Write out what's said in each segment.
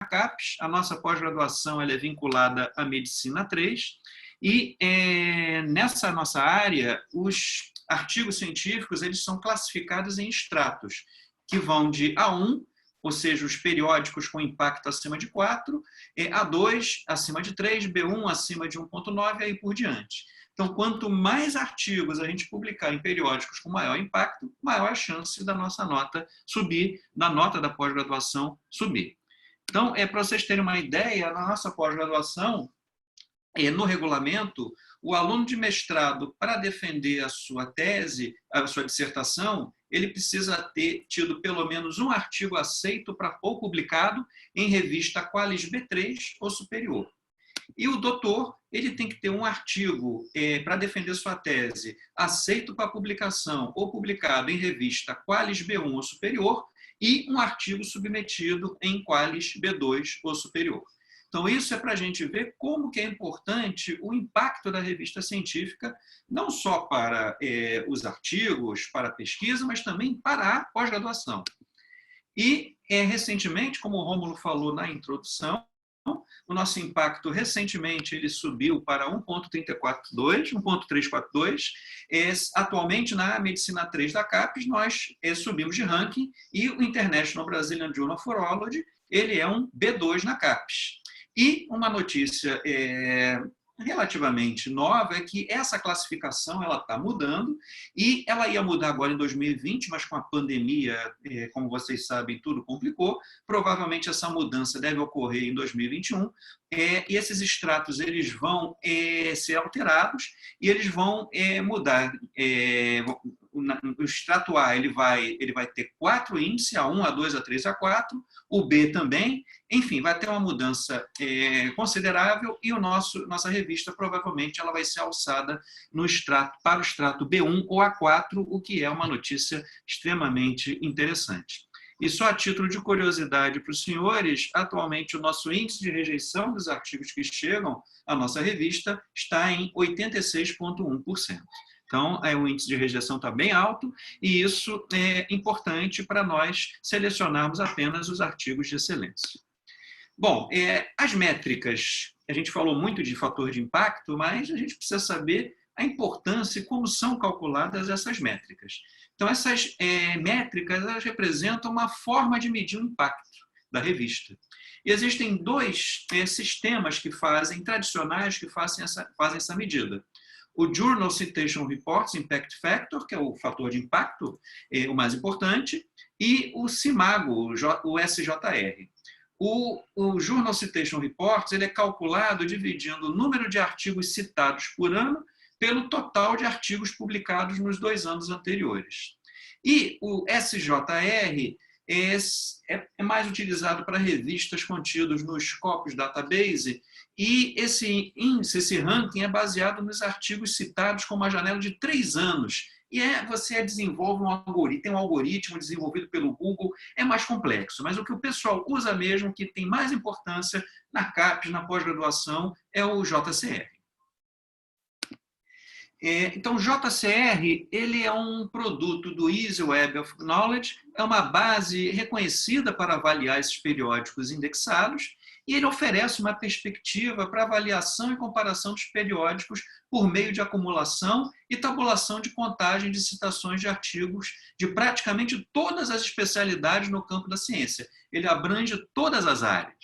CAPES, a nossa pós-graduação ela é vinculada à Medicina 3, e nessa nossa área, os artigos científicos eles são classificados em estratos, que vão de A1, ou seja, os periódicos com impacto acima de 4, A2 acima de 3, B1 acima de 1,9 e aí por diante. Então, quanto mais artigos a gente publicar em periódicos com maior impacto, maior a chance da nossa nota subir, da nota da pós-graduação subir. Então, para vocês terem uma ideia, na nossa pós-graduação, no regulamento, o aluno de mestrado, para defender a sua tese, a sua dissertação, ele precisa ter tido pelo menos um artigo aceito ou publicado em revista Qualis B3 ou superior. E o doutor, ele tem que ter um artigo para defender sua tese aceito para publicação ou publicado em revista Qualis B1 ou superior e um artigo submetido em Qualis B2 ou superior. Então, isso é para a gente ver como que é importante o impacto da revista científica, não só para os artigos, para a pesquisa, mas também para a pós-graduação. E, recentemente, como o Rômulo falou na introdução, o nosso impacto, recentemente, ele subiu para 1,342, 1,342. Atualmente, na Medicina 3 da CAPES, nós subimos de ranking e o International Brazilian Journal of Urology, ele é um B2 na CAPES. E uma notícia relativamente nova é que essa classificação ela está mudando e ela ia mudar agora em 2020, mas com a pandemia, como vocês sabem, tudo complicou. Provavelmente essa mudança deve ocorrer em 2021 e esses extratos eles vão ser alterados e eles vão mudar. O extrato A ele vai ter 4 índices, A1, A2, A3, A4, o B também, enfim, vai ter uma mudança considerável e nossa revista provavelmente ela vai ser alçada para o extrato B1 ou A4, o que é uma notícia extremamente interessante. E só a título de curiosidade para os senhores, atualmente o nosso índice de rejeição dos artigos que chegam à nossa revista está em 86,1%. Então, o índice de rejeição está bem alto e isso é importante para nós selecionarmos apenas os artigos de excelência. Bom, as métricas, a gente falou muito de fator de impacto, mas a gente precisa saber a importância e como são calculadas essas métricas. Então, essas métricas elas representam uma forma de medir o impacto da revista. E existem dois sistemas tradicionais que fazem essa medida. O Journal Citation Reports Impact Factor, que é o fator de impacto, o mais importante, e o CIMAGO, o SJR. O Journal Citation Reports ele é calculado dividindo o número de artigos citados por ano pelo total de artigos publicados nos 2 anos anteriores. E o SJR é mais utilizado para revistas contidas no Scopus Database e esse índice, esse ranking é baseado nos artigos citados com uma janela de 3 anos. E você desenvolve tem um algoritmo desenvolvido pelo Google, é mais complexo, mas o que o pessoal usa mesmo, que tem mais importância na CAPES, na pós-graduação, é o JCR. Então, o JCR ele é um produto do Easy Web of Knowledge, é uma base reconhecida para avaliar esses periódicos indexados, e ele oferece uma perspectiva para avaliação e comparação dos periódicos por meio de acumulação e tabulação de contagem de citações de artigos de praticamente todas as especialidades no campo da ciência. Ele abrange todas as áreas.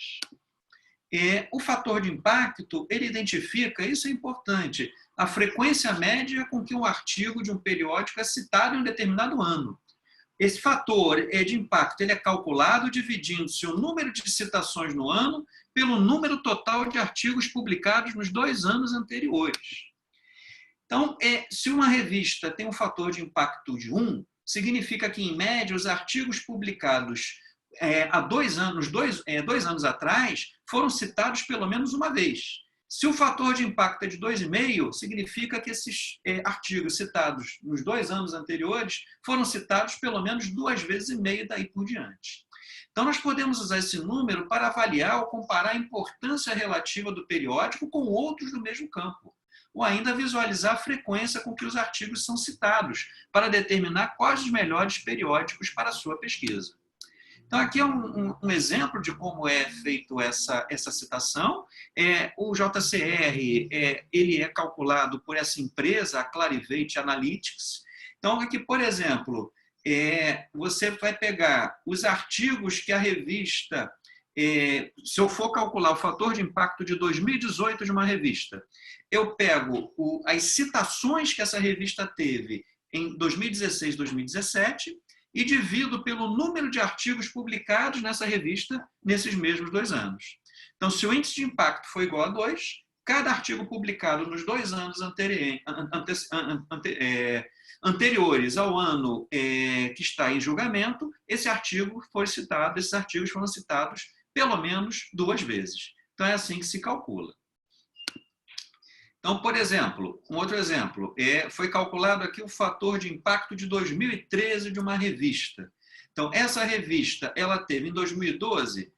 O fator de impacto, ele identifica, isso é importante, a frequência média com que um artigo de um periódico é citado em um determinado ano. Esse fator de impacto ele é calculado dividindo-se o número de citações no ano pelo número total de artigos publicados nos 2 anos anteriores. Então, se uma revista tem um fator de impacto de 1, significa que, em média, os artigos publicados há 2 anos, 2 anos atrás, foram citados pelo menos uma vez. Se o fator de impacto é de 2,5, significa que esses artigos citados nos 2 anos anteriores foram citados pelo menos 2,5 vezes daí por diante. Então, nós podemos usar esse número para avaliar ou comparar a importância relativa do periódico com outros do mesmo campo, ou ainda visualizar a frequência com que os artigos são citados, para determinar quais os melhores periódicos para a sua pesquisa. Então, aqui é um exemplo de como é feito essa citação. O JCR ele é calculado por essa empresa, a Clarivate Analytics. Então, aqui, por exemplo, você vai pegar os artigos que a revista, se eu for calcular o fator de impacto de 2018 de uma revista, eu pego as citações que essa revista teve em 2016, 2017, e divido pelo número de artigos publicados nessa revista nesses mesmos 2 anos. Então, se o índice de impacto for igual a 2, cada artigo publicado nos 2 anos anteriores ao ano que está em julgamento, esses artigos foram citados pelo menos 2 vezes. Então, é assim que se calcula. Então, por exemplo, um outro exemplo, foi calculado aqui o fator de impacto de 2013 de uma revista. Então, essa revista, ela teve em 2012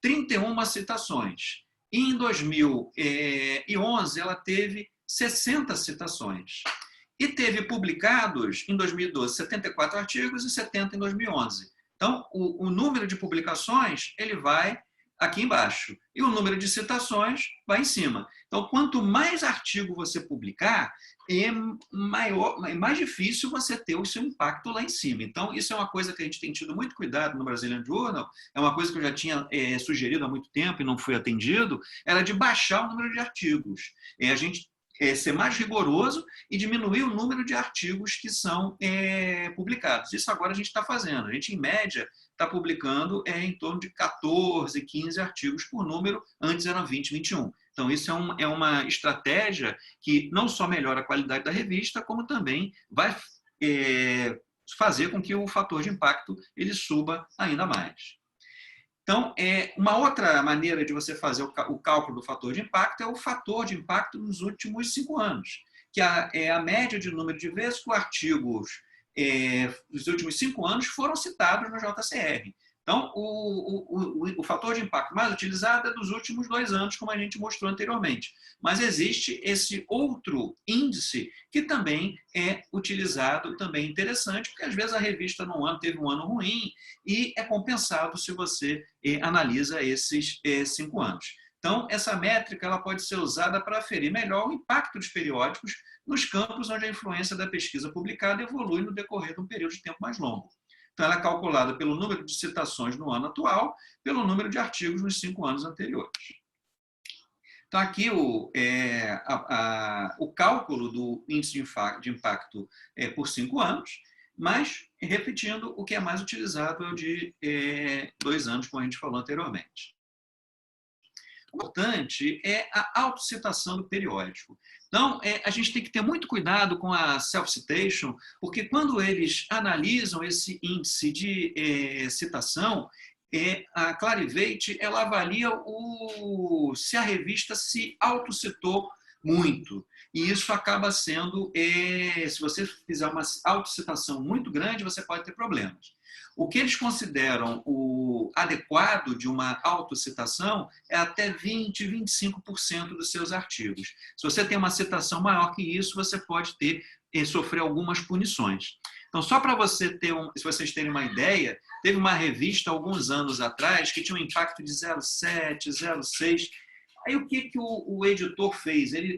31 citações. E em 2011 ela teve 60 citações. E teve publicados em 2012 74 artigos e 70 em 2011. Então, o número de publicações ele vai aqui embaixo. E o número de citações vai em cima. Então, quanto mais artigo você publicar, é mais difícil você ter o seu impacto lá em cima. Então, isso é uma coisa que a gente tem tido muito cuidado no Brazilian Journal, é uma coisa que eu já tinha sugerido há muito tempo e não foi atendido, era de baixar o número de artigos. A gente ser mais rigoroso e diminuir o número de artigos que são publicados. Isso agora a gente está fazendo. A gente, em média, está publicando em torno de 14, 15 artigos por número, antes eram 20, 21. Então, isso é uma estratégia que não só melhora a qualidade da revista, como também vai fazer com que o fator de impacto ele suba ainda mais. Então, uma outra maneira de você fazer o cálculo do fator de impacto é o fator de impacto nos últimos 5 anos, que é a média de número de vezes que os artigos dos últimos 5 anos foram citados no JCR. Então, o fator de impacto mais utilizado é dos últimos 2 anos, como a gente mostrou anteriormente. Mas existe esse outro índice que também é utilizado, também interessante, porque às vezes a revista num ano teve um ano ruim e é compensado se você analisa esses 5 anos. Então, essa métrica ela pode ser usada para aferir melhor o impacto dos periódicos nos campos onde a influência da pesquisa publicada evolui no decorrer de um período de tempo mais longo. Então, ela é calculada pelo número de citações no ano atual, pelo número de artigos nos 5 anos anteriores. Então, aqui o cálculo do índice de impacto por 5 anos, mas, repetindo, o que é mais utilizado é o de 2 anos, como a gente falou anteriormente. O importante é a autocitação do periódico. Então, a gente tem que ter muito cuidado com a self-citation, porque quando eles analisam esse índice de citação, a Clarivate ela avalia se a revista se autocitou muito. E isso acaba sendo, se você fizer uma autocitação muito grande, você pode ter problemas. O que eles consideram o adequado de uma autocitação é até 20%, 25% dos seus artigos. Se você tem uma citação maior que isso, você pode sofrer algumas punições. Então, só para se vocês terem uma ideia, teve uma revista alguns anos atrás que tinha um impacto de 0,7, 0,6. Aí o que o editor fez? Ele,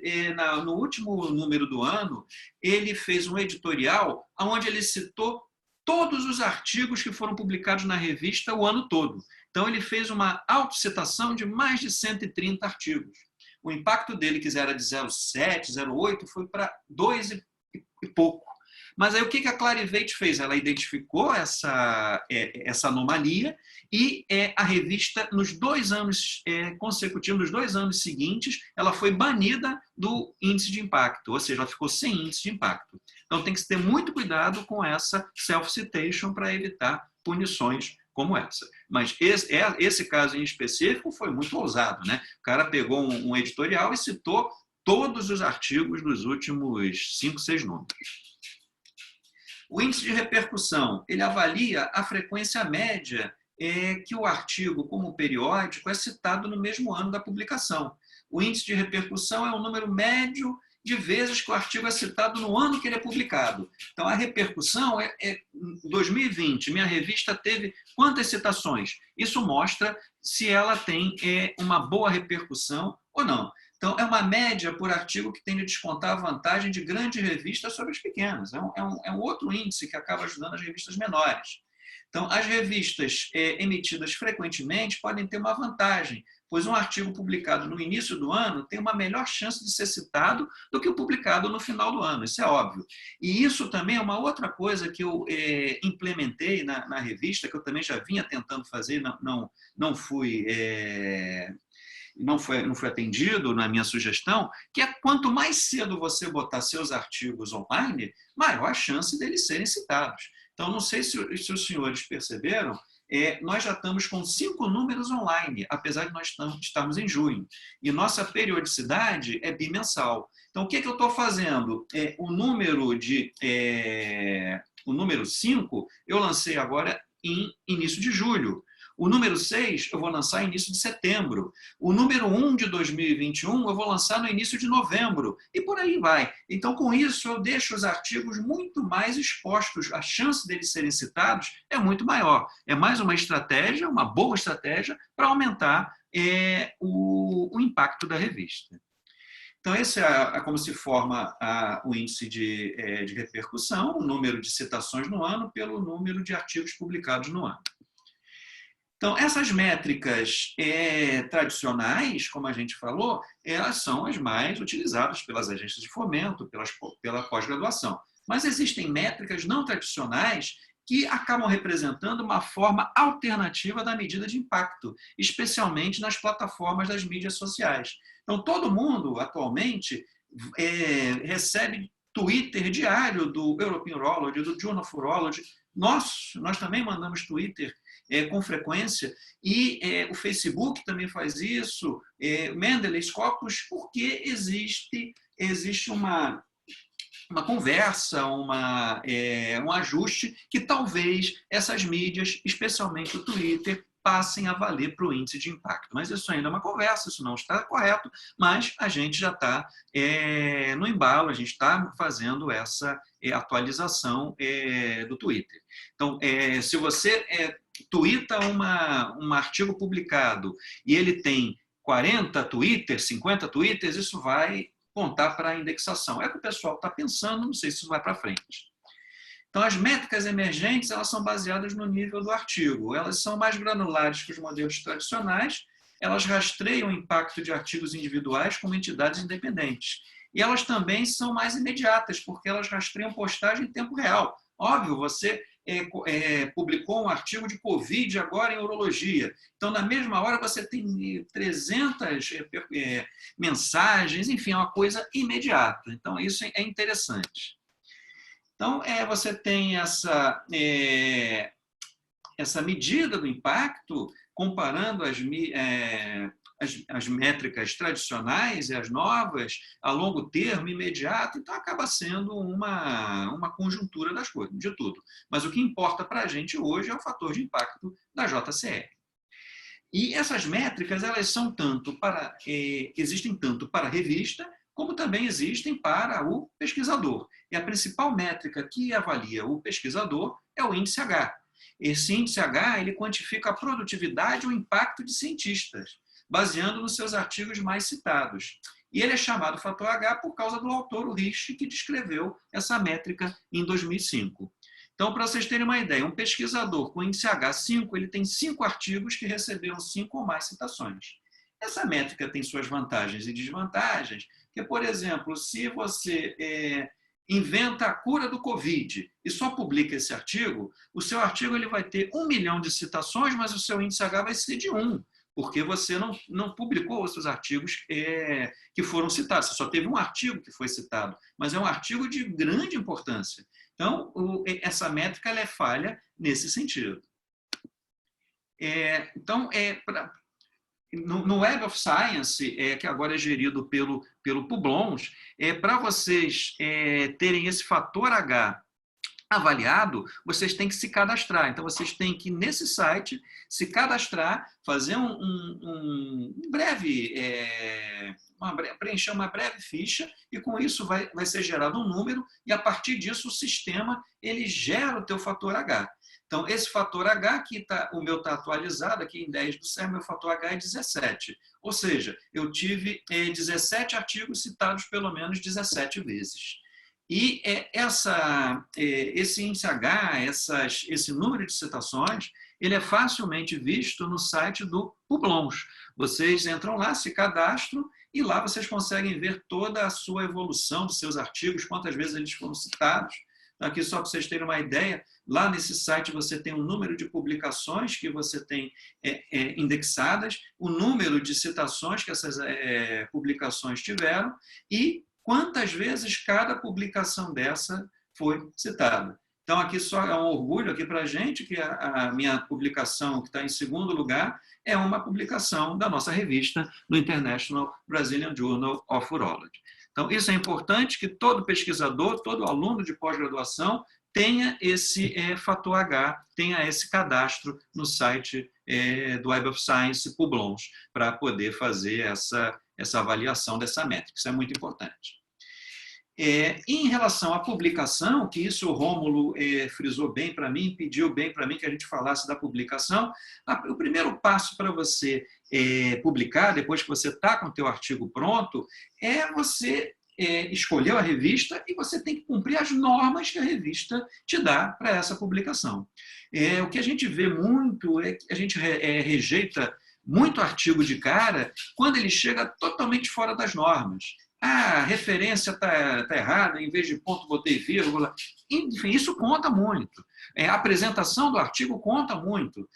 no último número do ano, ele fez um editorial onde ele citou todos os artigos que foram publicados na revista o ano todo. Então, ele fez uma autocitação de mais de 130 artigos. O impacto dele, que era de 0,7, 0,8, foi para 2 e pouco. Mas aí o que a Clarivate fez? Ela identificou essa anomalia e a revista, nos 2 anos consecutivos, nos 2 anos seguintes, ela foi banida do índice de impacto, ou seja, ela ficou sem índice de impacto. Então tem que ter muito cuidado com essa self-citation para evitar punições como essa. Mas esse caso em específico foi muito ousado, né? O cara pegou um editorial e citou todos os artigos dos últimos 5, 6 números. O índice de repercussão, ele avalia a frequência média que o artigo, como periódico, é citado no mesmo ano da publicação. O índice de repercussão é um número médio de vezes que o artigo é citado no ano que ele é publicado. Então, a repercussão em 2020, minha revista teve quantas citações? Isso mostra se ela tem uma boa repercussão ou não. Então, é uma média por artigo que tende a descontar a vantagem de grandes revistas sobre as pequenas. É um outro índice que acaba ajudando as revistas menores. Então, as revistas emitidas frequentemente podem ter uma vantagem, pois um artigo publicado no início do ano tem uma melhor chance de ser citado do que o publicado no final do ano, isso é óbvio. E isso também é uma outra coisa que eu implementei na revista, que eu também já vinha tentando fazer, não fui não foi atendido na minha sugestão, que é quanto mais cedo você botar seus artigos online, maior a chance deles serem citados. Então, não sei se os senhores perceberam, nós já estamos com 5 números online, apesar de nós estarmos em junho. E nossa periodicidade é bimensal. Então, o que eu estou fazendo? O número 5 eu lancei agora em início de julho. O número 6 eu vou lançar no início de setembro. O número 1 de 2021 eu vou lançar no início de novembro. E por aí vai. Então, com isso, eu deixo os artigos muito mais expostos. A chance deles serem citados é muito maior. É mais uma estratégia, uma boa estratégia, para aumentar o impacto da revista. Então, esse é como se forma o índice de repercussão, o número de citações no ano pelo número de artigos publicados no ano. Então, essas métricas tradicionais, como a gente falou, elas são as mais utilizadas pelas agências de fomento, pela pós-graduação. Mas existem métricas não tradicionais que acabam representando uma forma alternativa da medida de impacto, especialmente nas plataformas das mídias sociais. Então, todo mundo, atualmente, recebe Twitter diário do European Urology, do Journal of Urology. Nós também mandamos Twitter com frequência, e o Facebook também faz isso, Mendeley, Scopus, porque existe uma conversa, um ajuste que talvez essas mídias, especialmente o Twitter, passem a valer para o índice de impacto. Mas isso ainda é uma conversa, isso não está correto, mas a gente já está no embalo, a gente está fazendo essa atualização do Twitter. Então, se você tuita um artigo publicado e ele tem 40 twitters, 50 twitters, isso vai contar para a indexação. É o que o pessoal está pensando, não sei se isso vai para frente. Então, as métricas emergentes, elas são baseadas no nível do artigo. Elas são mais granulares que os modelos tradicionais, elas rastreiam o impacto de artigos individuais como entidades independentes. E elas também são mais imediatas, porque elas rastreiam postagem em tempo real. Óbvio, você publicou um artigo de Covid agora em urologia. Então, na mesma hora, você tem 300 mensagens, enfim, é uma coisa imediata. Então, isso é interessante. Então, você tem essa medida do impacto, comparando as métricas tradicionais e as novas, a longo termo, imediato, então acaba sendo uma conjuntura das coisas, de tudo. Mas o que importa para a gente hoje é o fator de impacto da JCR. E essas métricas, elas são existem tanto para a revista, como também existem para o pesquisador. E a principal métrica que avalia o pesquisador é o índice H. Esse índice H, ele quantifica a produtividade e o impacto de cientistas, baseando nos seus artigos mais citados. E ele é chamado fator H por causa do autor, o Rich, que descreveu essa métrica em 2005. Então, para vocês terem uma ideia, um pesquisador com índice H5, ele tem 5 artigos que receberam 5 ou mais citações. Essa métrica tem suas vantagens e desvantagens, que, por exemplo, se você inventa a cura do Covid e só publica esse artigo, o seu artigo ele vai ter 1 milhão de citações, mas o seu índice H vai ser de 1, porque você não publicou os seus artigos que foram citados. Você só teve um artigo que foi citado, mas é um artigo de grande importância. Então, essa métrica ela é falha nesse sentido. Então, no Web of Science, que agora é gerido pelo Publons, para vocês terem esse fator H avaliado, vocês têm que se cadastrar. Então, vocês têm que, nesse site, se cadastrar, fazer um breve, preencher uma breve ficha, e com isso vai ser gerado um número, e a partir disso o sistema ele gera o teu fator H. Então, esse fator H, o meu está atualizado, aqui em 10/7, meu fator H é 17. Ou seja, eu tive 17 artigos citados pelo menos 17 vezes. E esse índice H, esse número de citações, ele é facilmente visto no site do Publons. Vocês entram lá, se cadastram, e lá vocês conseguem ver toda a sua evolução dos seus artigos, quantas vezes eles foram citados. Aqui, só para vocês terem uma ideia, lá nesse site você tem o número de publicações que você tem indexadas, o número de citações que essas publicações tiveram e quantas vezes cada publicação dessa foi citada. Então, aqui só é um orgulho aqui para a gente que a minha publicação, que está em segundo lugar, é uma publicação da nossa revista no International Brazilian Journal of Urology. Então, isso é importante que todo pesquisador, todo aluno de pós-graduação tenha esse fator H, tenha esse cadastro no site do Web of Science Publons, para poder fazer essa avaliação dessa métrica. Isso é muito importante. Em relação à publicação, que isso o Rômulo frisou bem para mim, pediu bem para mim que a gente falasse da publicação, o primeiro passo para você publicar, depois que você está com o teu artigo pronto, é você escolher a revista e você tem que cumprir as normas que a revista te dá para essa publicação. O que a gente vê muito é que a gente rejeita muito artigo de cara quando ele chega totalmente fora das normas. A referência está errada, em vez de ponto botei vírgula. Enfim, isso conta muito. A apresentação do artigo conta muito.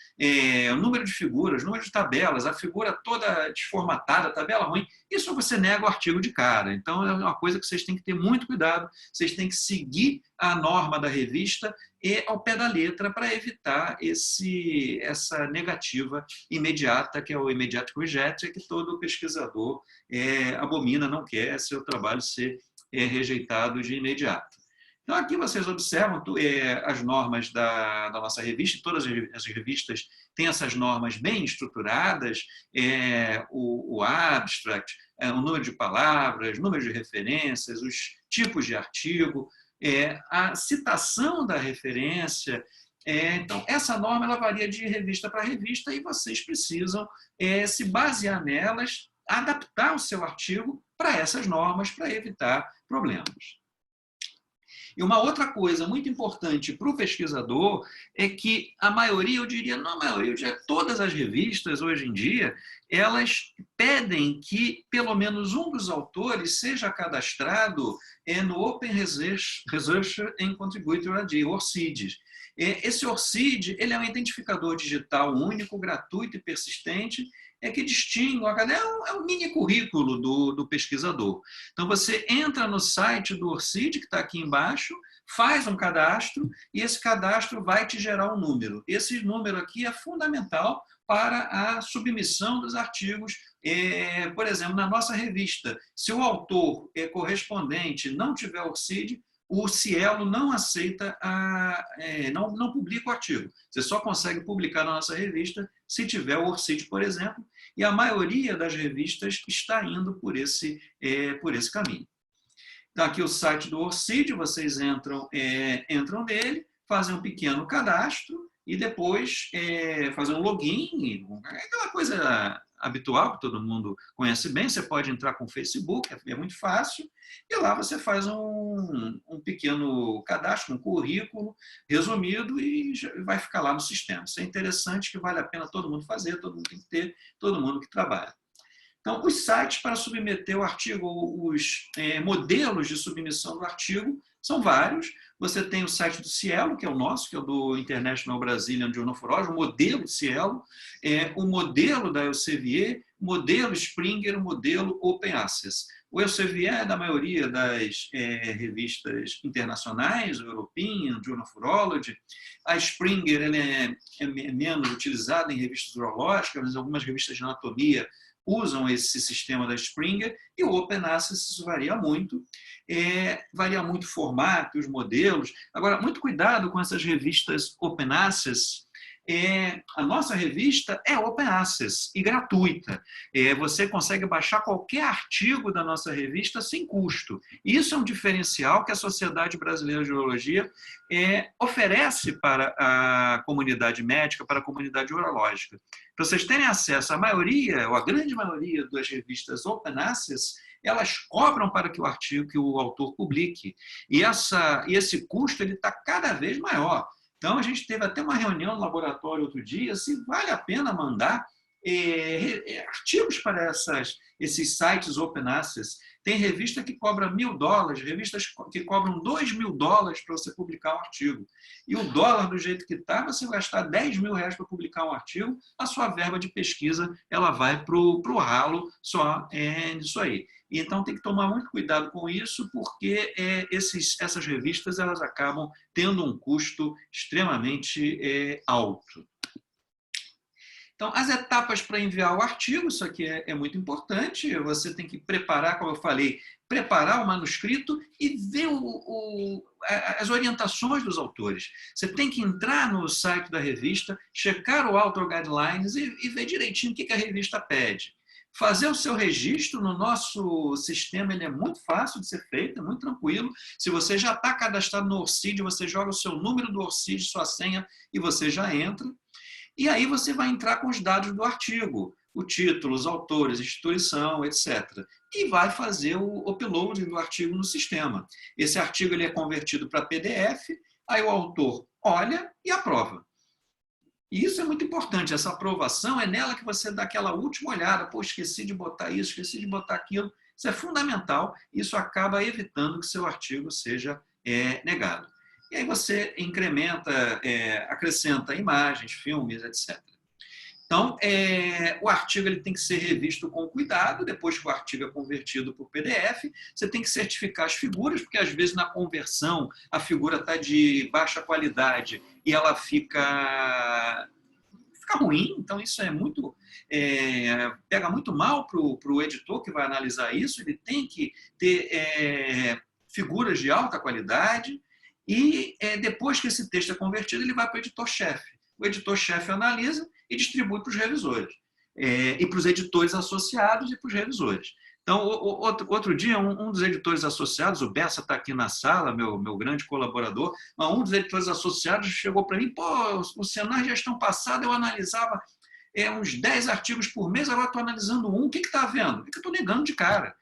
O número de figuras, o número de tabelas, a figura toda desformatada, a tabela ruim, isso você nega o artigo de cara. Então, é uma coisa que vocês têm que ter muito cuidado, vocês têm que seguir a norma da revista e ao pé da letra para evitar essa negativa imediata, que é o immediate reject, que todo pesquisador abomina, não quer seu trabalho ser rejeitado de imediato. Então, aqui vocês observam as normas da nossa revista, todas as revistas têm essas normas bem estruturadas, o abstract, o número de palavras, número de referências, os tipos de artigo, a citação da referência. Então, essa norma ela varia de revista para revista e vocês precisam se basear nelas, adaptar o seu artigo para essas normas, para evitar problemas. E uma outra coisa muito importante para o pesquisador é que a maioria, eu diria, não a maioria, todas as revistas hoje em dia, elas pedem que pelo menos um dos autores seja cadastrado no Open Researcher and Contributor ID, ORCID. Esse ORCID ele é um identificador digital único, gratuito e persistente, que distingue, é um mini currículo do pesquisador. Então, você entra no site do ORCID, que está aqui embaixo, faz um cadastro, e esse cadastro vai te gerar um número. Esse número aqui é fundamental para a submissão dos artigos. Por exemplo, na nossa revista, se o autor correspondente não tiver ORCID, o Cielo não aceita, não publica o artigo. Você só consegue publicar na nossa revista se tiver o ORCID, por exemplo, e a maioria das revistas está indo por esse caminho. Então, aqui o site do ORCID, vocês entram nele, fazem um pequeno cadastro e depois fazem um login, aquela coisa habitual que todo mundo conhece bem. Você pode entrar com o Facebook, é muito fácil, e lá você faz um pequeno cadastro, um currículo resumido e vai ficar lá no sistema. Isso é interessante, que vale a pena todo mundo fazer, todo mundo tem que ter, todo mundo que trabalha. Então, os sites para submeter o artigo, os modelos de submissão do artigo são vários. Você tem o site do Cielo, que é o nosso, que é o do International Brazilian Journal of Urology, o modelo Cielo, o modelo da Elsevier, o modelo Springer, o modelo Open Access. O Elsevier é da maioria das revistas internacionais, o European, Journal of Urology. A Springer ele é menos utilizada em revistas urológicas, mas algumas revistas de anatomia usam esse sistema da Springer, e o Open Access isso varia muito o formato, os modelos. Agora, muito cuidado com essas revistas Open Access. A nossa revista é Open Access e gratuita. Você consegue baixar qualquer artigo da nossa revista sem custo. Isso é um diferencial que a Sociedade Brasileira de Urologia oferece para a comunidade médica, para a comunidade urológica. Para vocês terem acesso, a maioria, ou a grande maioria das revistas Open Access, elas cobram para que o autor publique. E esse custo está cada vez maior. Então, a gente teve até uma reunião no laboratório outro dia, se vale a pena mandar artigos para esses sites Open Access. Tem revista que cobra $1.000, revistas que cobram $2.000 para você publicar um artigo. E o dólar, do jeito que está, você gastar R$10.000 para publicar um artigo, a sua verba de pesquisa ela vai para o ralo só nisso aí. Então, tem que tomar muito cuidado com isso, porque essas revistas elas acabam tendo um custo extremamente alto. Então, as etapas para enviar o artigo, isso aqui é muito importante. Você tem que preparar, como eu falei, preparar o manuscrito e ver as orientações dos autores. Você tem que entrar no site da revista, checar o Author Guidelines e ver direitinho o que a revista pede. Fazer o seu registro no nosso sistema, ele é muito fácil de ser feito, é muito tranquilo. Se você já está cadastrado no ORCID, você joga o seu número do ORCID, sua senha, e você já entra. E aí você vai entrar com os dados do artigo, o título, os autores, instituição, etc. E vai fazer o upload do artigo no sistema. Esse artigo ele é convertido para PDF, aí o autor olha e aprova. E isso é muito importante, essa aprovação é nela que você dá aquela última olhada, pô, esqueci de botar isso, esqueci de botar aquilo. Isso é fundamental, isso acaba evitando que seu artigo seja negado. E aí você incrementa, acrescenta imagens, filmes, etc. Então, o artigo ele tem que ser revisto com cuidado, depois que o artigo é convertido por PDF, você tem que certificar as figuras, porque às vezes na conversão a figura está de baixa qualidade e ela fica ruim, então isso pega muito mal para o editor que vai analisar isso, ele tem que ter figuras de alta qualidade e depois que esse texto é convertido, ele vai para o editor-chefe. O editor-chefe analisa e distribui para os revisores. E para os editores associados e para os revisores. Então, outro dia, um dos editores associados, o Bessa está aqui na sala, meu grande colaborador, mas um dos editores associados chegou para mim, pô, Luciano, na gestão passada eu analisava uns 10 artigos por mês, agora estou analisando um, o que está vendo? O que eu estou negando de cara?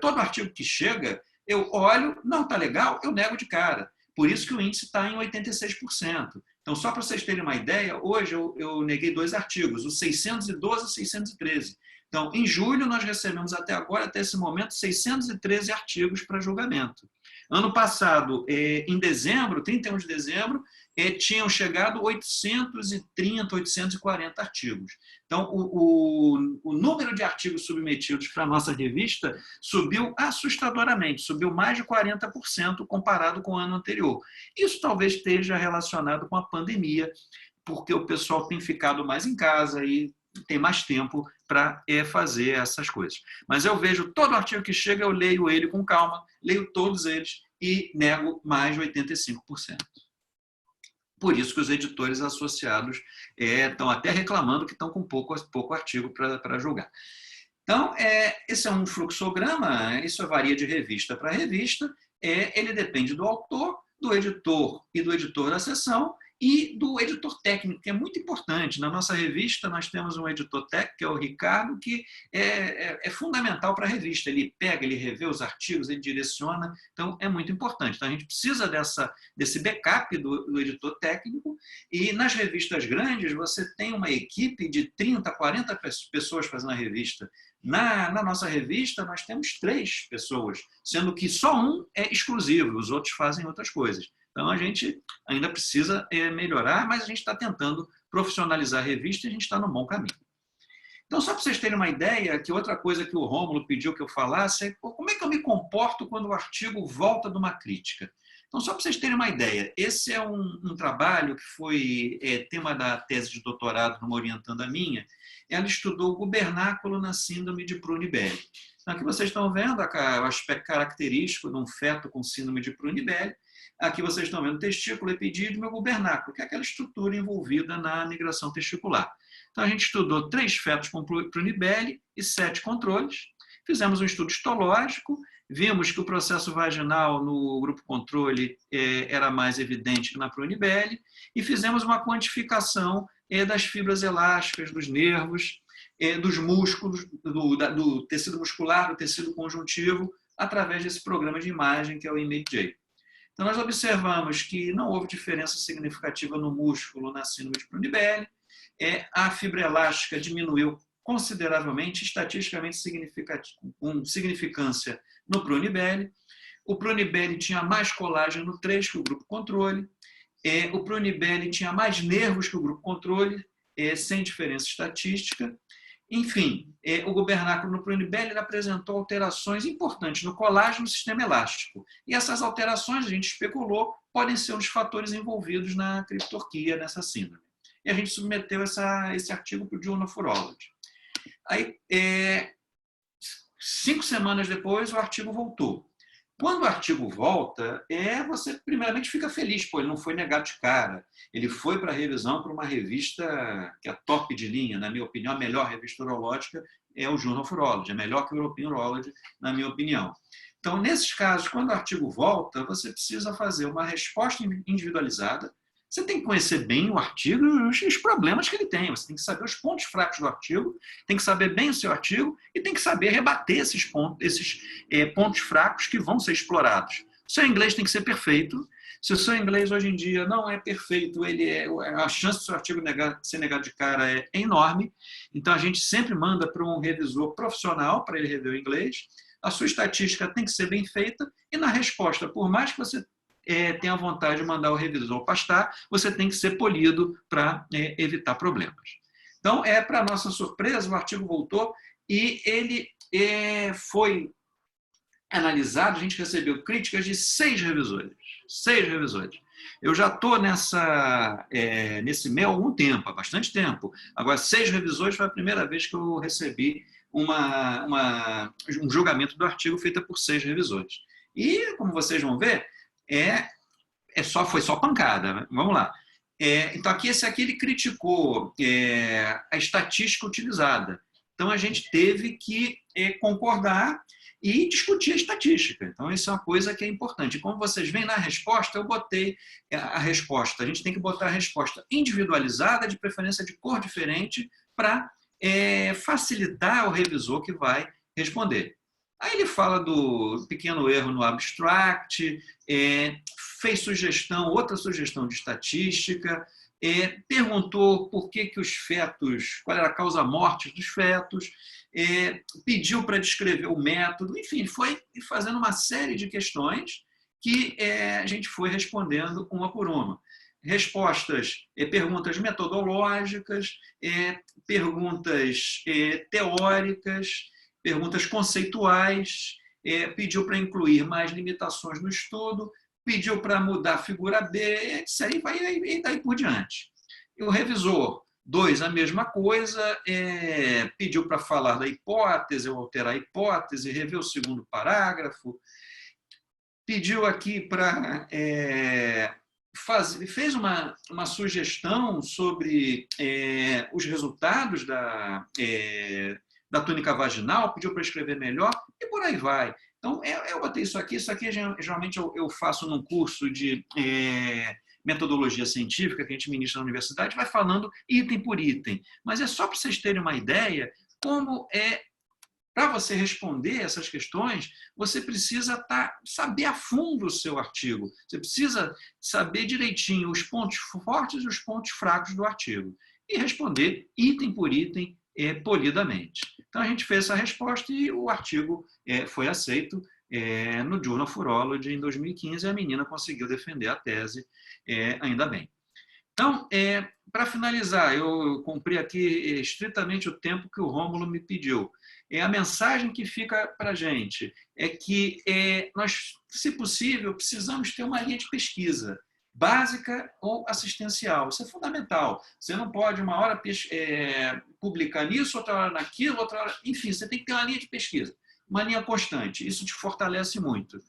Todo artigo que chega, eu olho, não está legal, eu nego de cara. Por isso que o índice está em 86%. Então, só para vocês terem uma ideia, hoje eu neguei 2 artigos, os 612 e 613. Então, em julho, nós recebemos até agora, até esse momento, 613 artigos para julgamento. Ano passado, em dezembro, 31 de dezembro, tinham chegado 830, 840 artigos. Então, o número de artigos submetidos para a nossa revista subiu assustadoramente, subiu mais de 40% comparado com o ano anterior. Isso talvez esteja relacionado com a pandemia, porque o pessoal tem ficado mais em casa e tem mais tempo para fazer essas coisas. Mas eu vejo todo artigo que chega, eu leio ele com calma, leio todos eles e nego mais de 85%. Por isso que os editores associados estão até reclamando que estão com pouco artigo para julgar. Então, esse é um fluxograma, isso varia de revista para revista, ele depende do autor, do editor e do editor da seção, e do editor técnico, que é muito importante. Na nossa revista, nós temos um editor técnico, que é o Ricardo, que é fundamental para a revista. Ele pega, ele revê os artigos, ele direciona, então é muito importante. Então, a gente precisa desse backup do editor técnico, e nas revistas grandes, você tem uma equipe de 30, 40 pessoas fazendo a revista. Na nossa revista, nós temos 3 pessoas, sendo que só um é exclusivo, os outros fazem outras coisas. Então, a gente ainda precisa melhorar, mas a gente está tentando profissionalizar a revista e a gente está no bom caminho. Então, só para vocês terem uma ideia, que outra coisa que o Rômulo pediu que eu falasse é como é que eu me comporto quando o artigo volta de uma crítica. Então, só para vocês terem uma ideia, esse é um trabalho que foi tema da tese de doutorado numa orientanda minha. Ela estudou o gubernáculo na síndrome de Prunibelli. Então, aqui vocês estão vendo o aspecto característico de um feto com síndrome de Prunibelli. Aqui vocês estão vendo o testículo, epidídimo e o gubernáculo, que é aquela estrutura envolvida na migração testicular. Então, a gente estudou 3 fetos com Prunibelli e 7 controles. Fizemos um estudo histológico, vimos que o processo vaginal no grupo controle era mais evidente que na Prunibelli, e fizemos uma quantificação das fibras elásticas, dos nervos, dos músculos, do tecido muscular, do tecido conjuntivo, através desse programa de imagem que é o ImageJ. Então, nós observamos que não houve diferença significativa no músculo na síndrome de Prunibelli, a fibra elástica diminuiu consideravelmente, estatisticamente com significância no Prunibelli. O Prunibelli tinha mais colágeno 3 que o grupo controle. O Prunibelli tinha mais nervos que o grupo controle, sem diferença estatística. Enfim, o gubernáculo no Prunibelli apresentou alterações importantes no colágeno e no sistema elástico. E essas alterações, a gente especulou, podem ser um dos fatores envolvidos na criptorquia, nessa síndrome. E a gente submeteu esse artigo para o Journal of Urology. Aí, 5 semanas depois, o artigo voltou. Quando o artigo volta, você primeiramente fica feliz, ele não foi negado de cara. Ele foi para revisão para uma revista que é top de linha, na minha opinião, a melhor revista urológica é o Journal of Urology, é melhor que o European Urology, na minha opinião. Então, nesses casos, quando o artigo volta, você precisa fazer uma resposta individualizada. Você tem que conhecer bem o artigo e os problemas que ele tem. Você tem que saber os pontos fracos do artigo, tem que saber bem o seu artigo e tem que saber rebater esses pontos fracos que vão ser explorados. O seu inglês tem que ser perfeito. Se o seu inglês hoje em dia não é perfeito, a chance do seu artigo ser negado de cara é enorme. Então, a gente sempre manda para um revisor profissional para ele rever o inglês. A sua estatística tem que ser bem feita e na resposta, por mais que você tem a vontade de mandar o revisor pastar, você tem que ser polido para evitar problemas. Então, para nossa surpresa, o artigo voltou e ele foi analisado, a gente recebeu críticas de 6 revisores. 6 revisores. Eu já estou nesse meio há algum tempo, há bastante tempo. Agora, 6 revisores foi a primeira vez que eu recebi um julgamento do artigo feito por 6 revisores. E, como vocês vão ver, foi só pancada. Vamos lá. Então, esse aqui ele criticou a estatística utilizada. Então, a gente teve que concordar e discutir a estatística. Então, isso é uma coisa que é importante. Como vocês veem na resposta, eu botei a resposta. A gente tem que botar a resposta individualizada, de preferência de cor diferente, para facilitar o revisor que vai responder. Aí ele fala do pequeno erro no abstract, fez outra sugestão de estatística, perguntou por que os fetos, qual era a causa-morte dos fetos, pediu para descrever o método, enfim, foi fazendo uma série de questões que a gente foi respondendo uma por uma. Respostas, perguntas metodológicas, perguntas teóricas, perguntas conceituais, pediu para incluir mais limitações no estudo, pediu para mudar a figura B, etc. E daí por diante. E o revisor 2, a mesma coisa, pediu para falar da hipótese, ou alterar a hipótese, rever o segundo parágrafo, pediu aqui para... fez uma sugestão sobre os resultados da túnica vaginal, pediu para escrever melhor, e por aí vai. Então, eu botei isso aqui geralmente eu faço num curso de metodologia científica que a gente ministra na universidade, vai falando item por item. Mas é só para vocês terem uma ideia como para você responder essas questões, você precisa saber a fundo o seu artigo. Você precisa saber direitinho os pontos fortes e os pontos fracos do artigo. E responder item por item, polidamente. Então, a gente fez essa resposta e o artigo foi aceito no Journal of Urology em 2015 e a menina conseguiu defender a tese, ainda bem. Então, para finalizar, eu cumpri aqui estritamente o tempo que o Rômulo me pediu. A mensagem que fica para a gente é que nós, se possível, precisamos ter uma linha de pesquisa básica ou assistencial. Isso é fundamental. Você não pode uma hora publicar nisso, outra hora naquilo, outra hora... Enfim, você tem que ter uma linha de pesquisa, uma linha constante. Isso te fortalece muito.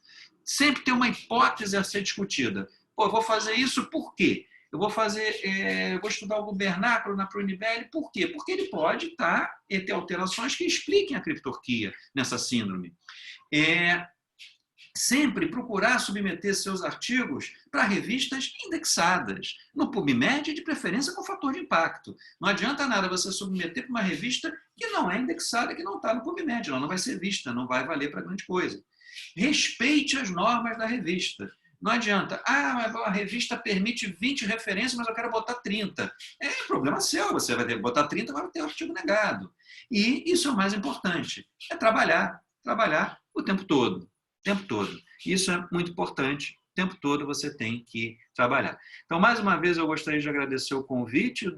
Sempre tem uma hipótese a ser discutida. Pô, eu vou fazer isso por quê? Eu vou estudar o gubernáculo na Prunibelli, por quê? Porque ele pode ter alterações que expliquem a criptorquia nessa síndrome. Sempre procurar submeter seus artigos para revistas indexadas, no PubMed, de preferência com fator de impacto. Não adianta nada você submeter para uma revista que não é indexada, que não está no PubMed, ela não vai ser vista, não vai valer para grande coisa. Respeite as normas da revista. Não adianta, mas a revista permite 20 referências, mas eu quero botar 30. É problema seu, você vai ter que botar 30, vai ter o artigo negado. E isso é o mais importante, é trabalhar o tempo todo. Tempo todo. Isso é muito importante. O tempo todo você tem que trabalhar. Então, mais uma vez, eu gostaria de agradecer o convite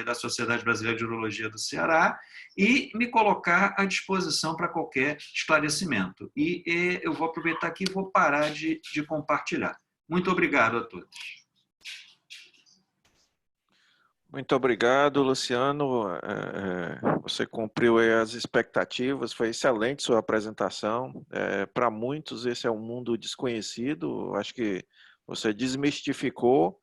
da Sociedade Brasileira de Urologia do Ceará e me colocar à disposição para qualquer esclarecimento. E eu vou aproveitar aqui e vou parar de compartilhar. Muito obrigado a todos. Muito obrigado, Luciano. Você cumpriu as expectativas, foi excelente sua apresentação. Para muitos, esse é um mundo desconhecido. Acho que você desmistificou.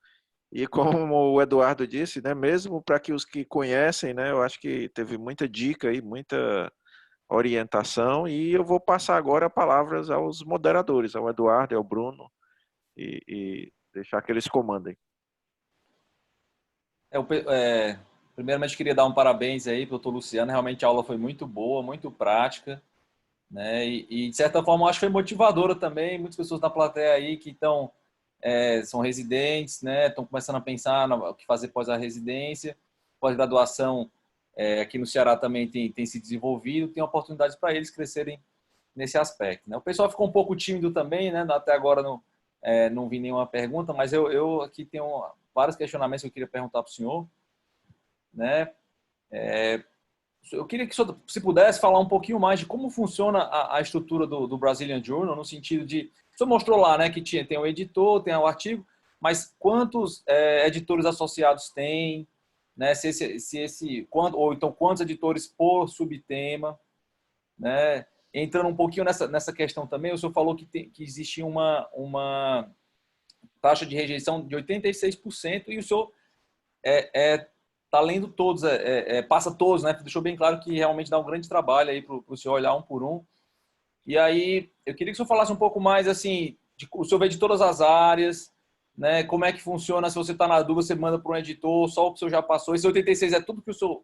E como o Eduardo disse, né, mesmo para que os que conhecem, né, eu acho que teve muita dica aí, muita orientação. E eu vou passar agora palavras aos moderadores, ao Eduardo e ao Bruno, e deixar que eles comandem. Primeiramente, queria dar um parabéns aí para o doutor Luciano. Realmente a aula foi muito boa, muito prática, né? E de certa forma, eu acho que foi motivadora também. Muitas pessoas da plateia aí que são residentes, né? Estão começando a pensar no que fazer pós a residência. Pós-graduação aqui no Ceará também tem se desenvolvido. Tem oportunidades para eles crescerem nesse aspecto, né? O pessoal ficou um pouco tímido também, né? Até agora não vi nenhuma pergunta, mas eu aqui tenho vários questionamentos que eu queria perguntar para o senhor, né? Eu queria que o senhor, se pudesse, falar um pouquinho mais de como funciona a estrutura do Brazilian Journal, no sentido de... O senhor mostrou lá, né, que tem o editor, tem o artigo, mas quantos editores associados tem, né? Ou então quantos editores por subtema, né? Entrando um pouquinho nessa questão também, o senhor falou que existia uma taxa de rejeição de 86%, e o senhor está lendo todos, passa todos, né? Deixou bem claro que realmente dá um grande trabalho aí para o senhor olhar um por um. E aí, eu queria que o senhor falasse um pouco mais, assim, o senhor vê de todas as áreas, né? Como é que funciona, se você está na dúvida, você manda para um editor, só o que o senhor já passou. Esse 86 é tudo que o senhor,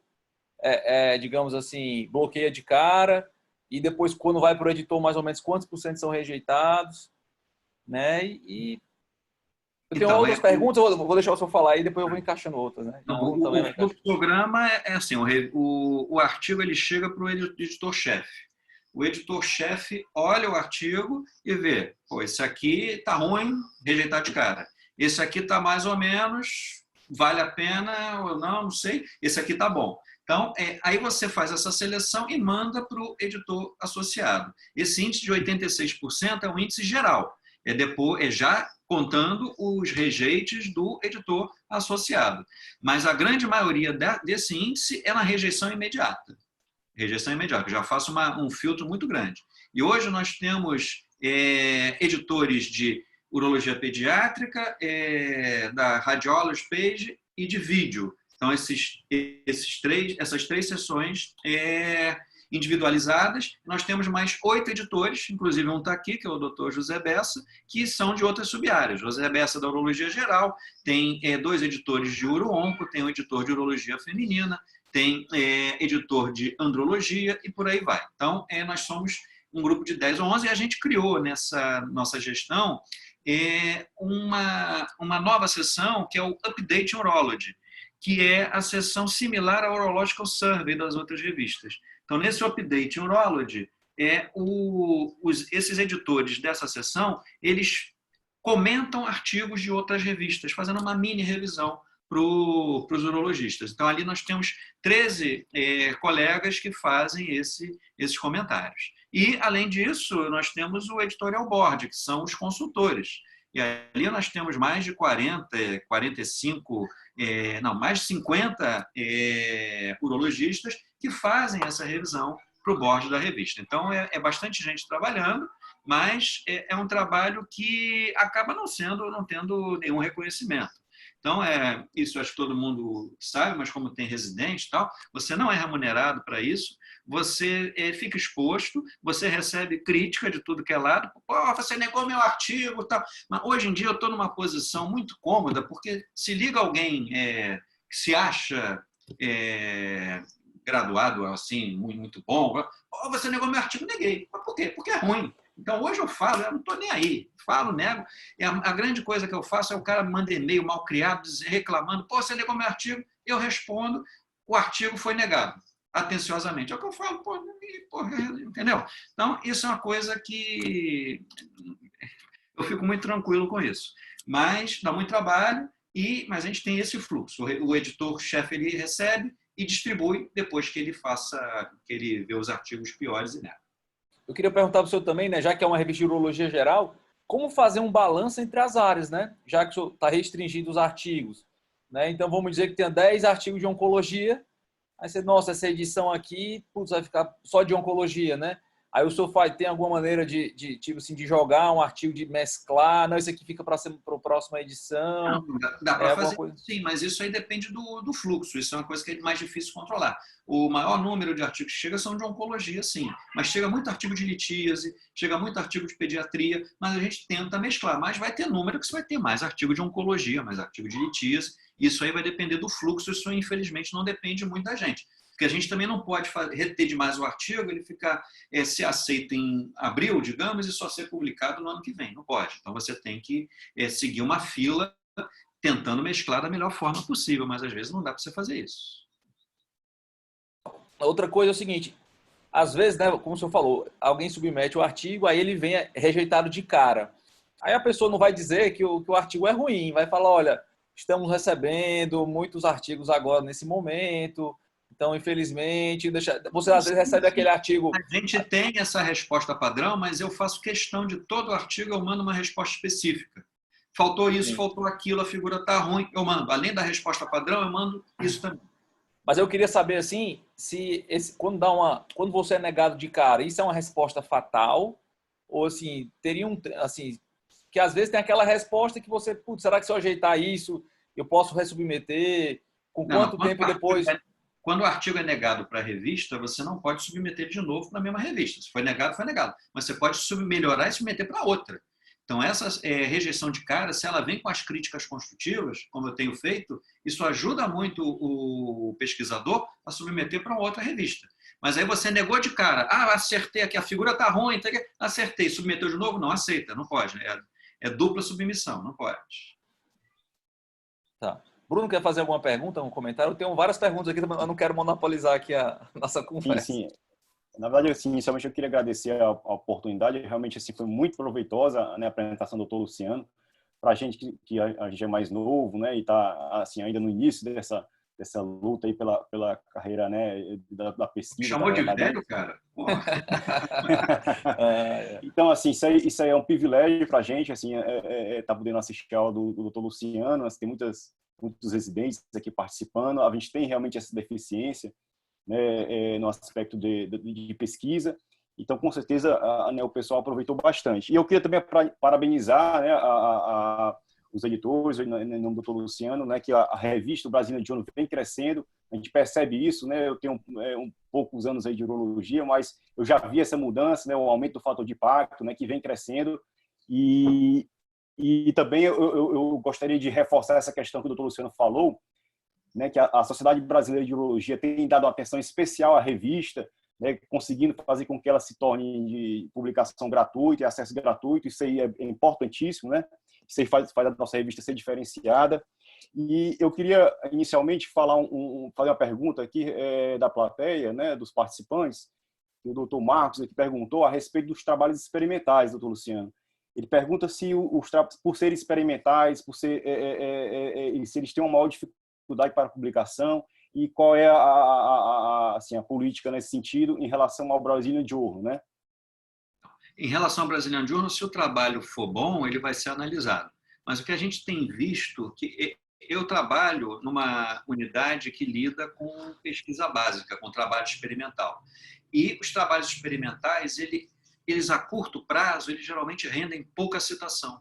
digamos assim, bloqueia de cara, e depois, quando vai para o editor, mais ou menos quantos por cento são rejeitados, né? E eu tenho outras perguntas, eu vou deixar o senhor falar aí, depois eu vou encaixando outras, né? O programa é assim, o artigo ele chega para o editor-chefe. O editor-chefe olha o artigo e vê, pô, esse aqui está ruim, rejeitar de cara. Esse aqui está mais ou menos, vale a pena ou não sei. Esse aqui está bom. Então, aí você faz essa seleção e manda para o editor associado. Esse índice de 86% é um índice geral. Já contando os rejeites do editor associado. Mas a grande maioria desse índice é na rejeição imediata. Rejeição imediata, eu já faço um filtro muito grande. E hoje nós temos editores de urologia pediátrica, da Radiology Page e de vídeo. Então, essas três sessões individualizadas. Nós temos mais 8 editores, inclusive um está aqui, que é o Dr. José Bessa, que são de outras subáreas. José Bessa da Urologia Geral, tem 2 editores de Uro-Onco, tem um editor de Urologia Feminina, tem editor de Andrologia e por aí vai. Então, nós somos um grupo de 10 ou 11 e a gente criou nessa nossa gestão uma nova seção que é o Update Urology, que é a seção similar ao Urological Survey das outras revistas. Então, nesse Update Urology, esses editores dessa seção, eles comentam artigos de outras revistas, fazendo uma mini revisão para os urologistas. Então, ali nós temos 13 colegas que fazem esses comentários. E, além disso, nós temos o editorial board, que são os consultores. E ali nós temos mais de 40, 45, mais de 50 urologistas que fazem essa revisão para o board da revista. Então, é bastante gente trabalhando, mas é um trabalho que acaba não tendo nenhum reconhecimento. Então, isso acho que todo mundo sabe, mas como tem residente e tal, você não é remunerado para isso, você fica exposto, você recebe crítica de tudo que é lado, pô, você negou meu artigo e tal. Mas hoje em dia eu estou numa posição muito cômoda, porque se liga alguém que se acha graduado assim, muito, muito bom, oh, você negou meu artigo, neguei. Mas por quê? Porque é ruim. Então, hoje eu falo, eu não estou nem aí. Falo, nego. E a grande coisa que eu faço é o cara manda e-mail mal criado, reclamando, pô, você negou meu artigo, eu respondo, o artigo foi negado, atenciosamente. É o que eu falo, pô, entendeu? Então, isso é uma coisa que eu fico muito tranquilo com isso. Mas dá muito trabalho, mas a gente tem esse fluxo. O editor-chefe ele recebe e distribui depois que ele vê os artigos piores e nega. Eu queria perguntar para o senhor também, né, já que é uma revista de urologia geral, como fazer um balanço entre as áreas, né? Já que o senhor está restringindo os artigos. Né? Então, vamos dizer que tem 10 artigos de oncologia, aí você, nossa, essa edição aqui, putz, vai ficar só de oncologia, né? Aí o senhor tem alguma maneira tipo assim, de jogar um artigo, de mesclar, não, isso aqui fica para a próxima edição. Não, dá para fazer, coisa... sim, mas isso aí depende do fluxo, isso é uma coisa que é mais difícil controlar. O maior número de artigos que chega são de oncologia, sim, mas chega muito artigo de litíase, chega muito artigo de pediatria, mas a gente tenta mesclar, mas vai ter número que você vai ter mais artigo de oncologia, mais artigo de litíase, isso aí vai depender do fluxo, isso infelizmente não depende muito da gente. Porque a gente também não pode reter demais o artigo, ele ficar ser aceito em abril, digamos, e só ser publicado no ano que vem. Não pode. Então, você tem que seguir uma fila tentando mesclar da melhor forma possível, mas às vezes não dá para você fazer isso. Outra coisa é o seguinte, às vezes, né, como o senhor falou, alguém submete o artigo, aí ele vem rejeitado de cara. Aí a pessoa não vai dizer que o artigo é ruim, vai falar, olha, estamos recebendo muitos artigos agora nesse momento... Então, infelizmente, você às vezes recebe aquele artigo... A gente tem essa resposta padrão, mas eu faço questão de todo artigo, eu mando uma resposta específica. Faltou isso, faltou aquilo, a figura está ruim, eu mando. Além da resposta padrão, eu mando isso também. Mas eu queria saber, assim, se quando você é negado de cara, isso é uma resposta fatal? Ou, assim, assim, que às vezes tem aquela resposta que você, putz, será que se eu ajeitar isso, eu posso ressubmeter? Com quanto tempo depois... Quando o artigo é negado para a revista, você não pode submeter de novo na mesma revista. Se foi negado, foi negado. Mas você pode melhorar e submeter para outra. Então, essa rejeição de cara, se ela vem com as críticas construtivas, como eu tenho feito, isso ajuda muito o pesquisador a submeter para outra revista. Mas aí você negou de cara. Ah, acertei aqui, a figura está ruim, acertei. Submeteu de novo? Não, aceita, não pode. É dupla submissão, não pode. Tá. Bruno, quer fazer alguma pergunta, um comentário? Eu tenho várias perguntas aqui, eu não quero monopolizar aqui a nossa conversa. Sim. Na verdade, assim, inicialmente eu queria agradecer a oportunidade, realmente assim, foi muito proveitosa, né, a apresentação do Dr. Luciano, para a gente que a gente é mais novo, né, e está assim, ainda no início dessa luta aí pela carreira, né, da pesquisa. Chamou de velho, cara? Então, assim, isso aí é um privilégio para a gente, assim, tá podendo assistir a aula do Dr. Luciano, assim, tem muitos residentes aqui participando, a gente tem realmente essa deficiência, né, no aspecto de pesquisa, então com certeza né, o pessoal aproveitou bastante. E eu queria também parabenizar, né, os editores, em nome do Dr. Luciano, né, que a revista Brasília de Urologia vem crescendo, a gente percebe isso, né, eu tenho poucos anos aí de urologia, mas eu já vi essa mudança, né, o aumento do fator de impacto, né, que vem crescendo, e também eu gostaria de reforçar essa questão que o Dr. Luciano falou, né, que a Sociedade Brasileira de Urologia tem dado uma atenção especial à revista, né, conseguindo fazer com que ela se torne de publicação gratuita e acesso gratuito. Isso aí é importantíssimo, né? Isso aí faz a nossa revista ser diferenciada. E eu queria inicialmente fazer uma pergunta aqui da plateia, né, dos participantes. O Dr. Marcos aqui perguntou a respeito dos trabalhos experimentais, Dr. Luciano. Ele pergunta se por serem experimentais, se eles têm uma maior dificuldade para publicação e qual é assim, a política nesse sentido em relação ao Brazilian Journal, né? Em relação ao Brazilian Journal, se o trabalho for bom, ele vai ser analisado. Mas o que a gente tem visto, que eu trabalho numa unidade que lida com pesquisa básica, com trabalho experimental. E os trabalhos experimentais, eles a curto prazo, eles geralmente rendem pouca citação.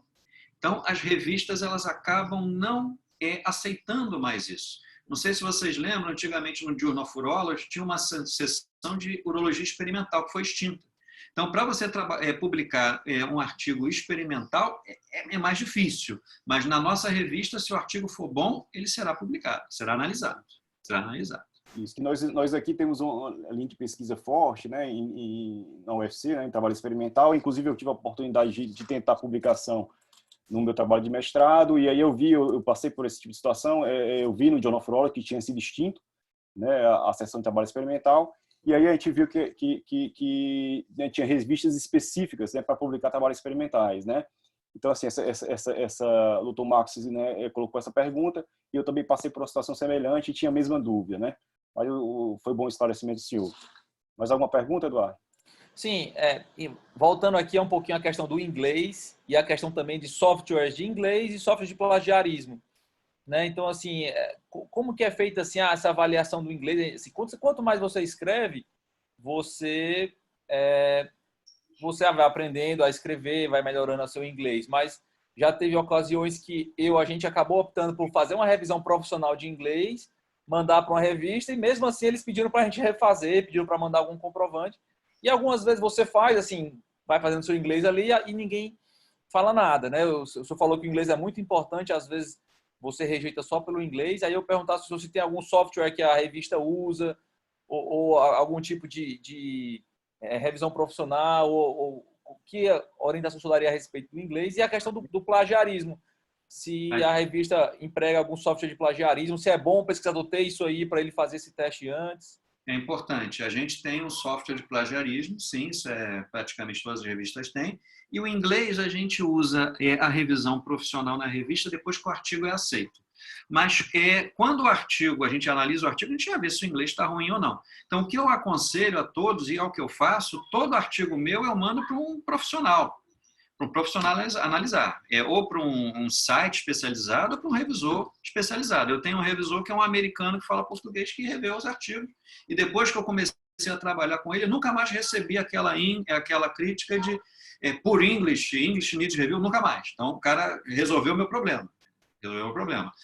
Então, as revistas elas acabam não aceitando mais isso. Não sei se vocês lembram, antigamente no Journal of Urology tinha uma seção de urologia experimental que foi extinta. Então, para você publicar um artigo experimental, é mais difícil. Mas na nossa revista, se o artigo for bom, ele será publicado, será analisado. Isso, que nós aqui temos uma linha de pesquisa forte, né, na UFC, né, em trabalho experimental. Inclusive, eu tive a oportunidade de tentar publicação no meu trabalho de mestrado, e aí eu passei por esse tipo de situação. Eu vi no Journal of Urology que tinha sido extinto, né, a seção de trabalho experimental. E aí a gente viu que né, tinha revistas específicas, né, para publicar trabalhos experimentais, né? Então, assim, o Dr. Marcos, né, colocou essa pergunta e eu também passei por uma situação semelhante e tinha a mesma dúvida, né? Mas foi bom o esclarecimento do senhor. Mais alguma pergunta, Eduardo? Sim, voltando aqui um pouquinho à questão do inglês e a questão também de softwares de inglês e softwares de plagiarismo. Né? Então, assim, como que é feita assim, essa avaliação do inglês? Assim, quanto mais você escreve, você vai aprendendo a escrever, vai melhorando o seu inglês. Mas já teve ocasiões que a gente acabou optando por fazer uma revisão profissional de inglês, mandar para uma revista, e mesmo assim eles pediram para a gente refazer, pediram para mandar algum comprovante. E algumas vezes você faz, assim, vai fazendo seu inglês ali e ninguém fala nada, né? O senhor falou que o inglês é muito importante, às vezes você rejeita só pelo inglês. Aí eu perguntar se tem algum software que a revista usa ou algum tipo de revisão profissional ou que orientação o senhor daria a respeito do inglês. E a questão do plagiarismo. Se a revista emprega algum software de plagiarismo, se é bom o pesquisador ter isso aí para ele fazer esse teste antes. É importante. A gente tem um software de plagiarismo, sim, isso praticamente todas as revistas têm. E o inglês a gente usa a revisão profissional na revista depois que o artigo é aceito. Mas quando a gente analisa o artigo, a gente já vê se o inglês está ruim ou não. Então, o que eu aconselho a todos, e é o que eu faço, todo artigo meu eu mando para um profissional analisar, ou para um site especializado ou para um revisor especializado. Eu tenho um revisor que é um americano que fala português, que revê os artigos, e depois que eu comecei a trabalhar com ele, eu nunca mais recebi aquela crítica de por English needs review, nunca mais. Então, o cara resolveu o meu problema.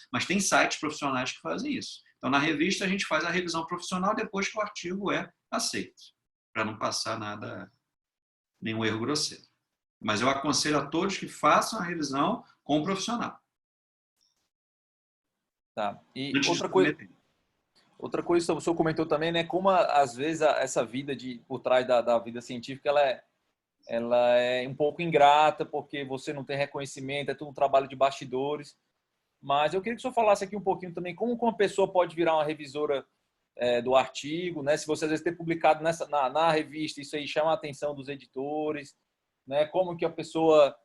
Mas tem sites profissionais que fazem isso. Então, na revista, a gente faz a revisão profissional depois que o artigo é aceito, para não passar nenhum erro grosseiro. Mas eu aconselho a todos que façam a revisão com o profissional. Tá. E outra coisa que o senhor comentou também, né? Como às vezes essa vida por trás da vida científica, ela é um pouco ingrata, porque você não tem reconhecimento, é tudo um trabalho de bastidores. Mas eu queria que o senhor falasse aqui um pouquinho também como uma pessoa pode virar uma revisora do artigo, né? Se você às vezes ter publicado na revista, isso aí chama a atenção dos editores, né? Como que a pessoa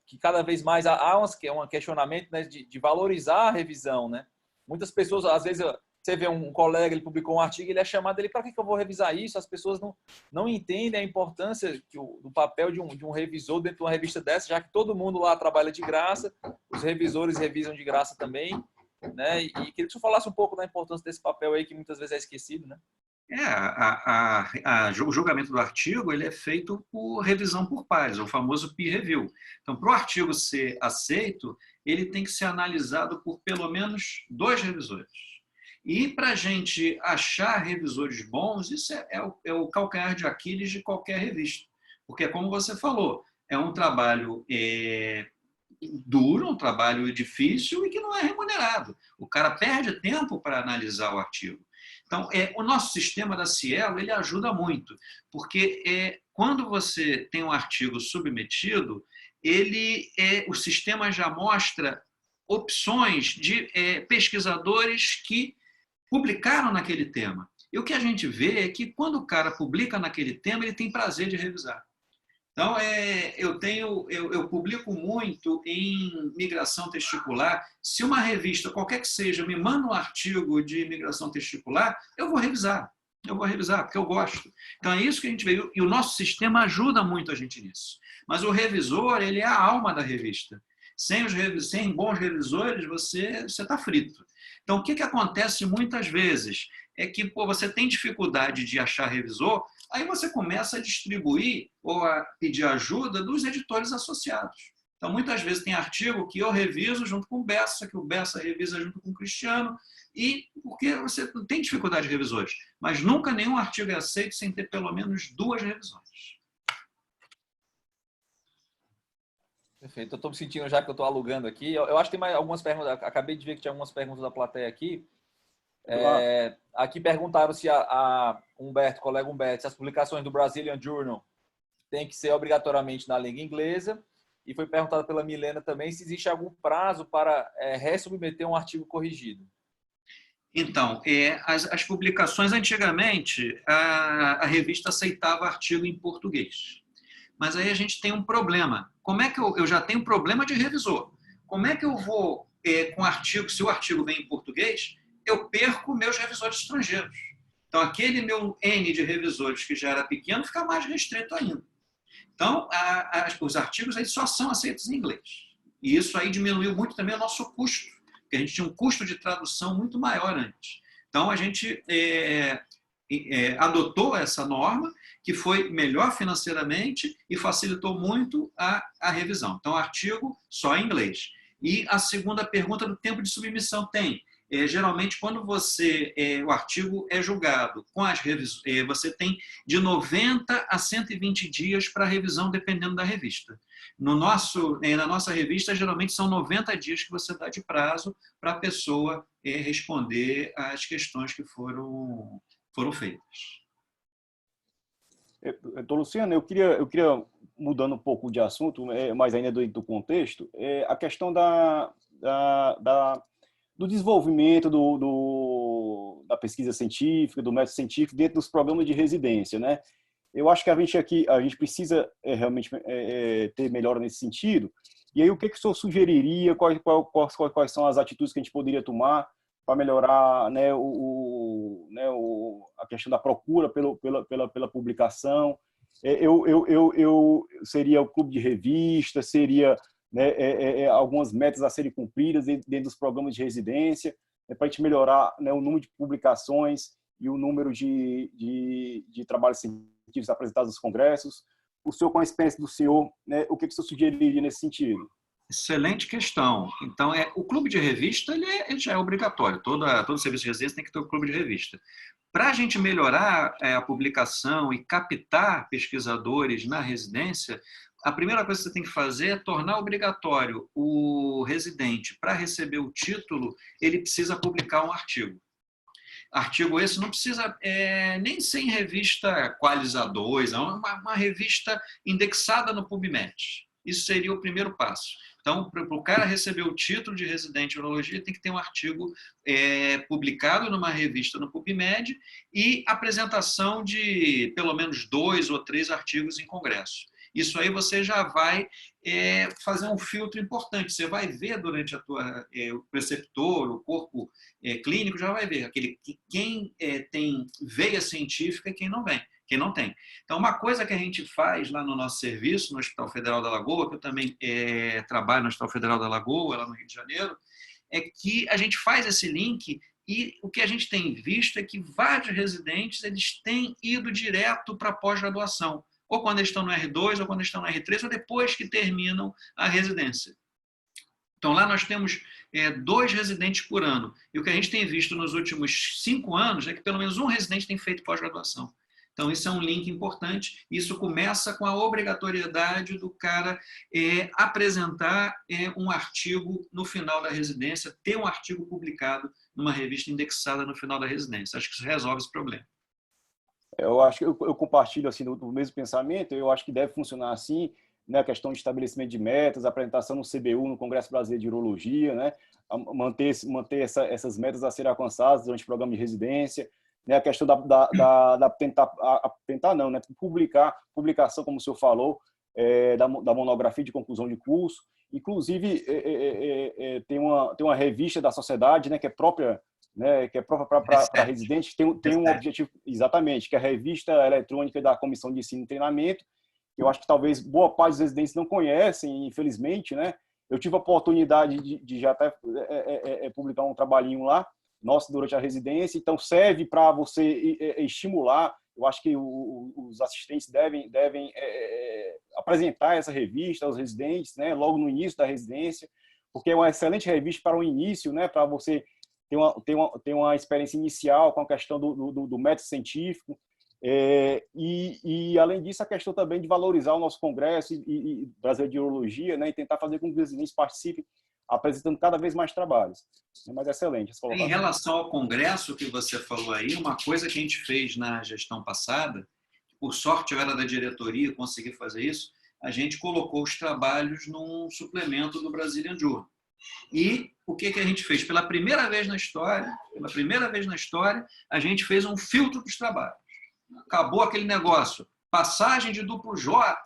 que cada vez mais há um questionamento, né, de valorizar a revisão, né? Muitas pessoas, às vezes, você vê um colega, ele publicou um artigo, ele é chamado, para que eu vou revisar isso? As pessoas não entendem a importância do papel de um revisor dentro de uma revista dessa, já que todo mundo lá trabalha de graça, os revisores revisam de graça também, né? E queria que o senhor falasse um pouco da importância desse papel aí, que muitas vezes é esquecido, né? O julgamento do artigo ele é feito por revisão por pares, o famoso peer review. Então, para o artigo ser aceito, ele tem que ser analisado por pelo menos 2 revisores. E para a gente achar revisores bons, isso é o calcanhar de Aquiles de qualquer revista. Porque, como você falou, é um trabalho duro, um trabalho difícil e que não é remunerado. O cara perde tempo para analisar o artigo. Então, o nosso sistema da Cielo ele ajuda muito, porque quando você tem um artigo submetido, o sistema já mostra opções de pesquisadores que publicaram naquele tema. E o que a gente vê é que quando o cara publica naquele tema, ele tem prazer de revisar. Então, eu publico muito em migração testicular. Se uma revista, qualquer que seja, me manda um artigo de migração testicular, eu vou revisar. Eu vou revisar, porque eu gosto. Então, é isso que a gente vê. E o nosso sistema ajuda muito a gente nisso. Mas o revisor, ele é a alma da revista. Sem bons revisores, você está frito. Então, o que acontece muitas vezes é que você tem dificuldade de achar revisor, aí você começa a distribuir ou a pedir ajuda dos editores associados. Então, muitas vezes tem artigo que eu reviso junto com o Bessa, que o Bessa revisa junto com o Cristiano, e porque você não tem dificuldade de revisores. Mas nunca nenhum artigo é aceito sem ter pelo menos 2 revisões. Perfeito. Eu estou me sentindo já que eu estou alugando aqui. Eu acho que tem mais algumas perguntas. Acabei de ver que tinha algumas perguntas da plateia aqui. Aqui perguntaram se o colega Humberto, se as publicações do Brazilian Journal têm que ser obrigatoriamente na língua inglesa. E foi perguntado pela Milena também se existe algum prazo para ressubmeter um artigo corrigido. Então, as publicações, antigamente, a revista aceitava artigo em português. Mas aí a gente tem um problema. Como é que eu já tenho problema de revisor? Como é que eu vou com artigo, se o artigo vem em português, eu perco meus revisores estrangeiros. Então, aquele meu N de revisores que já era pequeno fica mais restrito ainda. Então, os artigos aí só são aceitos em inglês. E isso aí diminuiu muito também o nosso custo, porque a gente tinha um custo de tradução muito maior antes. Então, a gente adotou essa norma, que foi melhor financeiramente e facilitou muito a revisão. Então, artigo só em inglês. E a segunda pergunta do tempo de submissão tem. Geralmente, quando o artigo é julgado com as revisões, você tem de 90 a 120 dias para revisão, dependendo da revista. Na nossa revista, geralmente são 90 dias que você dá de prazo para a pessoa responder às questões que foram feitas. Luciano, eu queria, mudando um pouco de assunto, mas ainda do contexto, a questão do desenvolvimento da pesquisa científica, do método científico dentro dos programas de residência, né? Eu acho que a gente precisa realmente ter melhora nesse sentido. E aí, o que o senhor sugeriria? Quais são as atitudes que a gente poderia tomar para melhorar, né, a questão da procura pela publicação? Eu seria o clube de revista, seria, né, algumas metas a serem cumpridas dentro dos programas de residência, para a gente melhorar, né, o número de publicações e o número de trabalhos científicos apresentados nos congressos. O senhor, com a experiência do senhor, né, o que o senhor sugeriria nesse sentido? Excelente questão. Então, o clube de revista ele já é obrigatório. Todo serviço de residência tem que ter um clube de revista. Para a gente melhorar a publicação e captar pesquisadores na residência, a primeira coisa que você tem que fazer é tornar obrigatório o residente, para receber o título, ele precisa publicar um artigo. Artigo esse não precisa nem ser em revista Qualis A2, é uma revista indexada no PubMed. Isso seria o primeiro passo. Então, para o cara receber o título de residente em urologia, tem que ter um artigo publicado numa revista no PubMed e apresentação de pelo menos 2 ou 3 artigos em congresso. Isso aí você já vai fazer um filtro importante. Você vai ver durante o preceptor, o corpo clínico, já vai ver quem tem veia científica e quem não tem. Então, uma coisa que a gente faz lá no nosso serviço, no Hospital Federal da Lagoa, que eu também trabalho no Hospital Federal da Lagoa, lá no Rio de Janeiro, é que a gente faz esse link e o que a gente tem visto é que vários residentes eles têm ido direto para a pós-graduação, ou quando eles estão no R2, ou quando eles estão no R3, ou depois que terminam a residência. Então, lá nós temos 2 residentes por ano. E o que a gente tem visto nos últimos 5 anos é que pelo menos um residente tem feito pós-graduação. Então, isso é um link importante. Isso começa com a obrigatoriedade do cara apresentar um artigo no final da residência, ter um artigo publicado numa revista indexada no final da residência. Acho que isso resolve esse problema. Eu acho que eu compartilho assim, do mesmo pensamento. Eu acho que deve funcionar assim, né, a questão de estabelecimento de metas, apresentação no CBU, no Congresso Brasileiro de Urologia, né, manter essas metas a serem alcançadas durante o programa de residência, né, a questão da publicação, como o senhor falou, da monografia de conclusão de curso. Inclusive, tem uma revista da sociedade, né, que é própria, né, para residentes, tem um objetivo, exatamente, que é a revista eletrônica da Comissão de Ensino e Treinamento. Eu acho que talvez boa parte dos residentes não conhecem, infelizmente, né? Eu tive a oportunidade de já até publicar um trabalhinho lá, nosso, durante a residência, então serve para você estimular. Eu acho que os assistentes devem apresentar essa revista aos residentes, né, logo no início da residência, porque é uma excelente revista para o início, né, para você ter uma experiência inicial com a questão do método científico. E, além disso, a questão também de valorizar o nosso congresso e brasileiro de urologia, né, e tentar fazer com que os residentes participem, apresentando cada vez mais trabalhos. Mas é excelente. Em relação ao congresso que você falou aí, uma coisa que a gente fez na gestão passada, por sorte eu era da diretoria e consegui fazer isso, a gente colocou os trabalhos num suplemento do Brazilian Journal. E o que a gente fez? Pela primeira vez na história, a gente fez um filtro dos trabalhos. Acabou aquele negócio, passagem de duplo J,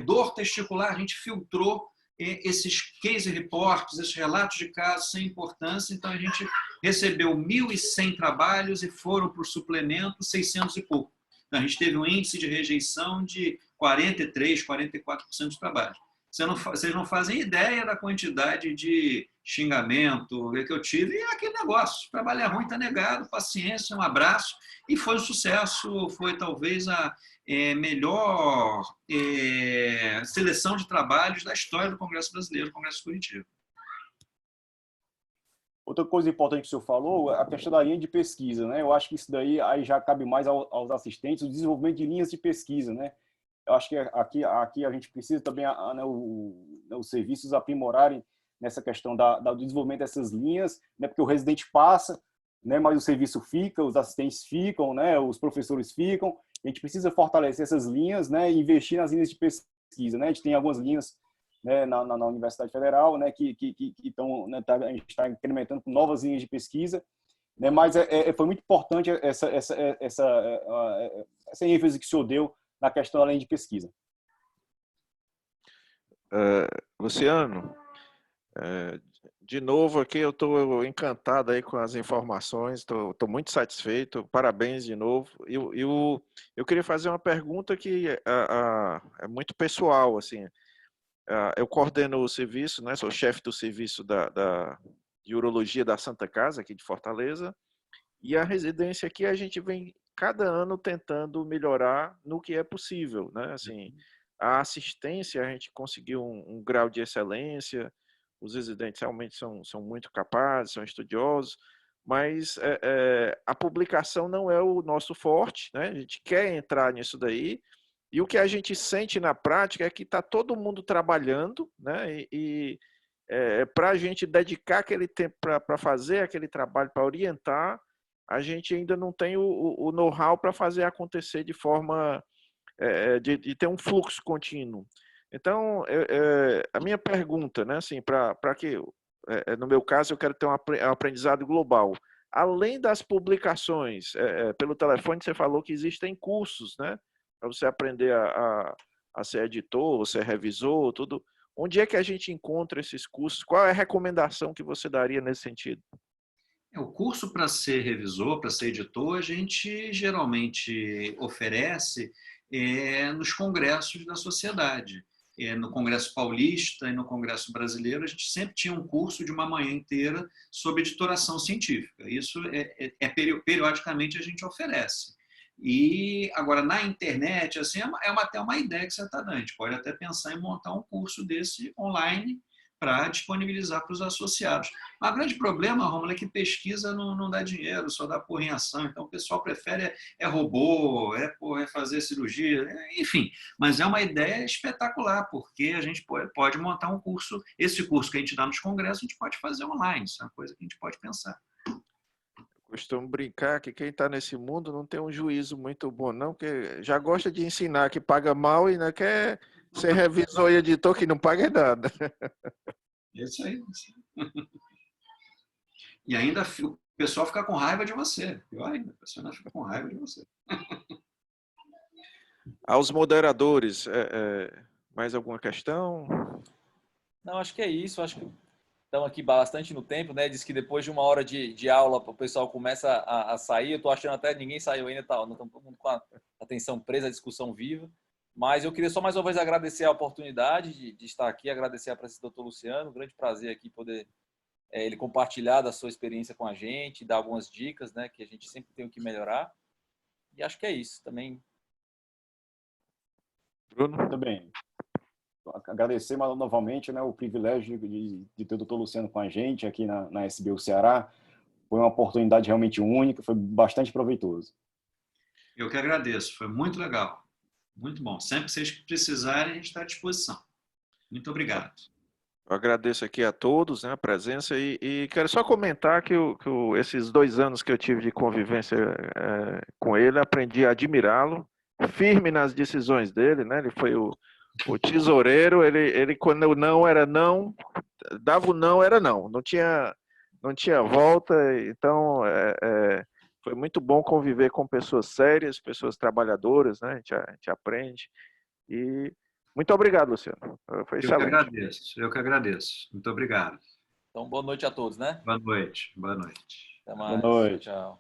dor testicular, a gente filtrou esses case reports, esses relatos de casos sem importância. Então, a gente recebeu 1.100 trabalhos e foram para o suplemento 600 e pouco. Então, a gente teve um índice de rejeição de 43%, 44% dos trabalhos. Vocês não fazem ideia da quantidade de xingamento que eu tive. E é aquele negócio, trabalho é ruim, está negado, paciência, um abraço. E foi um sucesso, foi talvez a melhor seleção de trabalhos da história do Congresso Brasileiro, do Congresso Curitiba. Outra coisa importante que o senhor falou, a questão da linha de pesquisa, né? Eu acho que isso daí aí já cabe mais aos assistentes, o desenvolvimento de linhas de pesquisa, né? Eu acho que aqui a gente precisa também, né, os serviços aprimorarem nessa questão do desenvolvimento dessas linhas, né? Porque o residente passa, né? Mas o serviço fica, os assistentes ficam, né? Os professores ficam. A gente precisa fortalecer essas linhas, né? E investir nas linhas de pesquisa, né? A gente tem algumas linhas, né, na Universidade Federal, né? Que estão, né, a gente está incrementando com novas linhas de pesquisa, né? Mas foi muito importante essa ênfase que o senhor deu na questão da linha de pesquisa. Luciano, de novo aqui eu estou encantado aí com as informações, estou muito satisfeito, parabéns de novo. Eu queria fazer uma pergunta que é muito pessoal, assim. Eu coordeno o serviço, né? Sou chefe do serviço de urologia da Santa Casa, aqui de Fortaleza, e a residência aqui a gente vem cada ano tentando melhorar no que é possível, né? Assim, a assistência, a gente conseguiu um grau de excelência, os residentes realmente são muito capazes, são estudiosos, mas a publicação não é o nosso forte, né? A gente quer entrar nisso daí, e o que a gente sente na prática é que está todo mundo trabalhando, né? Para a gente dedicar aquele tempo para fazer aquele trabalho, para orientar, a gente ainda não tem o know-how para fazer acontecer de forma de ter um fluxo contínuo. Então, a minha pergunta, né, assim, para que, no meu caso, eu quero ter um aprendizado global. Além das publicações, pelo telefone você falou que existem cursos, né, para você aprender a ser editor, ser revisor, tudo. Onde é que a gente encontra esses cursos? Qual é a recomendação que você daria nesse sentido? O curso para ser revisor, para ser editor, a gente geralmente oferece nos congressos da sociedade. No Congresso Paulista e no Congresso Brasileiro, a gente sempre tinha um curso de uma manhã inteira sobre editoração científica. Isso periodicamente a gente oferece. E agora, na internet, assim, até uma ideia que você está dando. A gente pode até pensar em montar um curso desse online para disponibilizar para os associados. Mas o grande problema, Rômulo, é que pesquisa não dá dinheiro, só dá por em ação. Então, o pessoal prefere robô, fazer cirurgia, enfim. Mas é uma ideia espetacular, porque a gente pode montar um curso, esse curso que a gente dá nos congressos, a gente pode fazer online. Isso é uma coisa que a gente pode pensar. Costumo brincar que quem está nesse mundo não tem um juízo muito bom, não, porque já gosta de ensinar que paga mal e não quer ser revisor e editor que não paga nada. Isso aí. E ainda o pessoal fica com raiva de você. Pior ainda, o pessoal ainda fica com raiva de você. Aos moderadores, Mais alguma questão? Não, acho que é isso. Acho que estamos aqui bastante no tempo, né? Diz que depois de uma hora de aula o pessoal começa a sair. Eu estou achando até que ninguém saiu ainda, tá? Não estamos todo mundo com a atenção presa, a discussão viva. Mas eu queria só mais uma vez agradecer a oportunidade de estar aqui, agradecer a presença do Dr. Luciano. Um grande prazer aqui poder ele compartilhar da sua experiência com a gente, dar algumas dicas, né? Que a gente sempre tem o que melhorar. E acho que é isso também. Bruno? Muito bem. Agradecer novamente, né, o privilégio de ter o Dr. Luciano com a gente aqui na SBU Ceará. Foi uma oportunidade realmente única, foi bastante proveitoso. Eu que agradeço, foi muito legal. Muito bom. Sempre que vocês precisarem, a gente está à disposição. Muito obrigado. Eu agradeço aqui a todos, né, a presença e quero só comentar que, esses 2 anos que eu tive de convivência com ele, aprendi a admirá-lo, firme nas decisões dele, né? Ele foi o tesoureiro, ele quando o não era não, dava o não, era não, não tinha volta, então foi muito bom conviver com pessoas sérias, pessoas trabalhadoras, né? A gente aprende. E muito obrigado, Luciano. Foi excelente. Eu que agradeço. Muito obrigado. Então, boa noite a todos, né? Boa noite. Boa noite. Até mais. Boa noite. Tchau.